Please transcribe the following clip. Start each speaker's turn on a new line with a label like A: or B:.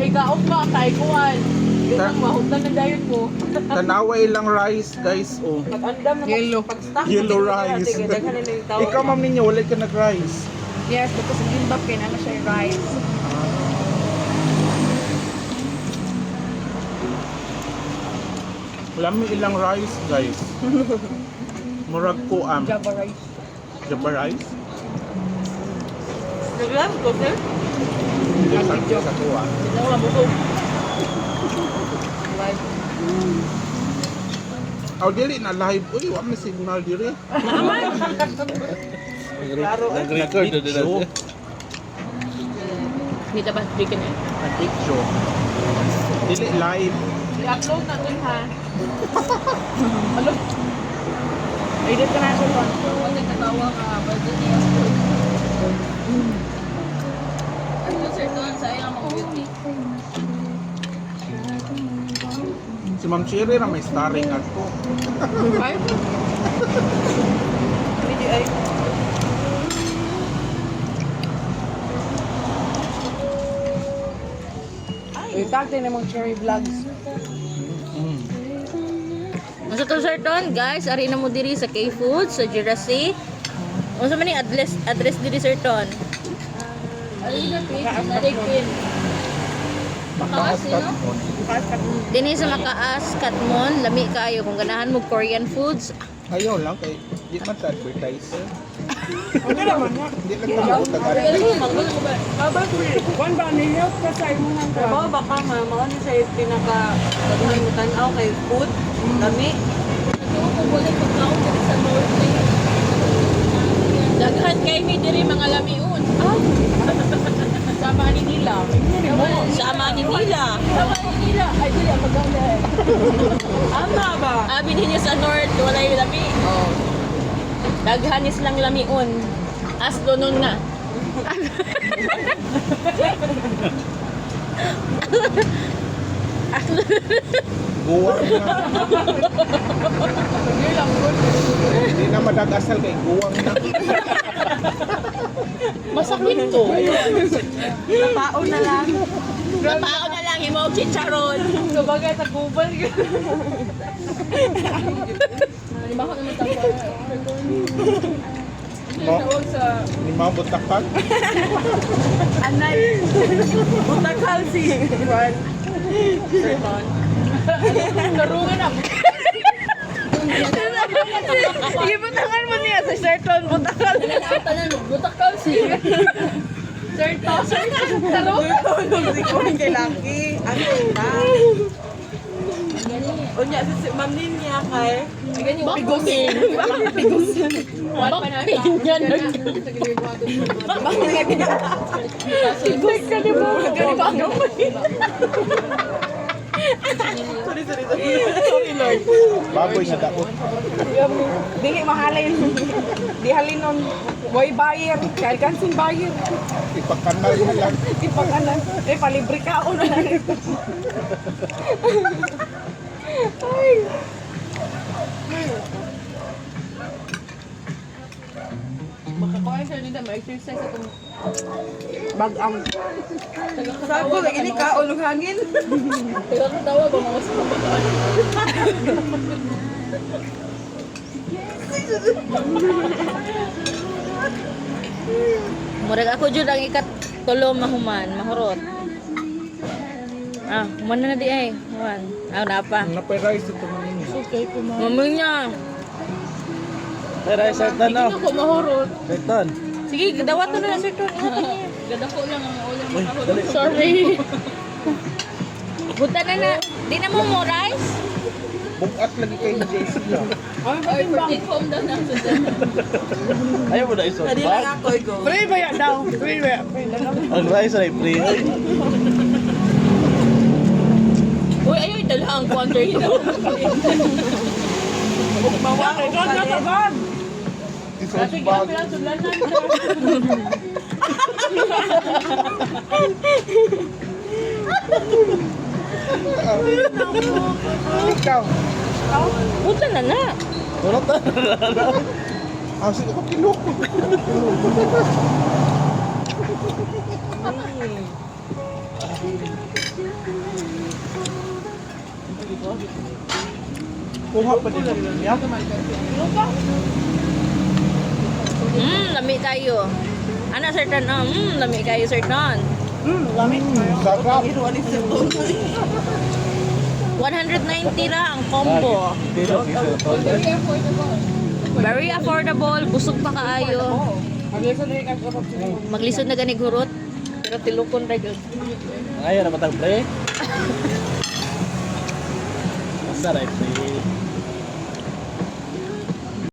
A: Higaon ba kay kuan. Ganang mahutdan na dayon mo.
B: Tanaway lang rice, guys. Oh.
A: Pag-andam na
C: Yellow.
A: pag-stack.
B: Yellow rice. Ikaw, ma'am ninyo, wala ka nag-rice.
C: Yes, because ang gimbap kay na siya yung rice.
B: Wala mo ilang rice, guys. Murag ko
C: Java rice.
B: Java rice.
A: Naglam ko, sir.
B: Hindi sa tuwa.
A: Hindi na busog.
C: Live.
B: Aw dili na live. Uy, wa may signal diri.
A: Klaro eh.
B: Nag-record na dito.
C: Dito ba chicken eh?
B: Picture. Dili live.
A: I-upload na dun ha.
C: Ano? Edit ka na siya po.
A: Huwag nagtatawa ka. Pwede niya. Ano sir doon? Sayang mga beauty.
B: Si Ma'am Cherry na may starring ako.
C: Ay?
A: Hindi ay.
C: Tag din namang cherry vlogs.
D: Unsa to sir ton guys, ari na mo diri sa K-Food sa Jurassic. Unsa man ni address diri sir ton?
A: Ay na page na dikin. Baka sino?
D: Dinhi sa Makaas, Katmon, lami kaayo kung ganahan mo Korean foods.
B: Ayaw lang kay di man sa advertiser.
C: Okay naman nga.
B: Hindi lang tamo
A: Pero
B: taga.
A: manggol mo ba?
C: Babay ko eh. Kung ba, ni-help ka sa imo ng
A: Trabaho baka maano sa pinaka daghan mo tan-aw kay food, dami. Ano ko wala pagkaon diri sa North Lake.
D: Daghan kay mi diri mga lamiun.
C: sa Manila.
D: Sa Manila.
A: Tama nila. Ay dili ang pagkaon. Ama ba?
D: Abi ninyo sa North walay lami. Oh. Daghan is lang lamiun. As donon na.
B: Guwang na. Hindi na madagasal kay guwang na.
D: Masakit to.
A: Napaon na lang.
D: Napao na lang himo og chicharon.
A: Sabagay sa kubal. Halimbawa naman tayo.
B: No?
A: Tawag sa
B: Ni mga butakag.
A: anay. Butakal si Juan. Serton. Narungan ako.
C: Sige, butangan mo niya sa Serton. Butangan.
A: Tanan, butakal si Serton. Serton. Si Juan kay Lucky. Ano na? Unya si Ma'am Ninya kay
D: Pigusin.
A: Pigusin.
D: Bakit yan?
A: Sorry Lord.
B: Baboy sa daot.
C: Dili mahalin. Di halinon. Way buyer. Kaya kansing buyer.
B: Ipakanal na lang.
C: Ipakanan. Palibre ka ako na lang. Ay.
A: Makakuha siya nila, ma-exercise ako.
C: Bag-am.
A: Sabi ko, ini ka, ulog hangin. Tawa ba, mga sa kabataan?
D: Murag ako jud ang ikatulo mahuman, mahurot. Ah, human na di ay. Human. Ah, napa.
B: Napay rice ito man ninyo.
D: Mamil niya.
E: Pero ay certain no.
A: Ako mahurot.
E: Certain.
D: Sige, dawat na lang sir to.
A: Gada ko lang ang ulam
E: Uy,
A: mahurot.
E: dali.
D: Sorry. Buta na na. Di na mo mo rice?
B: Bugat lagi kay JC lang.
A: Ay, take home daw na sa dyan.
E: Ayaw mo na isot
A: Hindi
E: ba?
A: lang ako, ikaw.
C: Free ba yan daw? Free ba yan?
E: Ang rice ay free.
D: Uy, ayaw dala ang counter ito.
C: Mawari. Doon na sa bag.
B: Isot bag. Ikaw.
D: Buta na na.
E: Turot na.
B: Ah, sige ko kiloko.
E: Kuha pa din niya.
D: Lami kayo. Ano, Sir Ton? Lami kayo, Sir Ton.
C: Lamig.
E: Sarap.
A: Iruan ni Sir Ton.
D: 190 ra ang combo.
E: Dito,
D: Very affordable. Busog pa kaayo. Maglisod na gani gurot. Pero tilukon ra gyud.
E: Ngayon na matang pre. Masarap pre.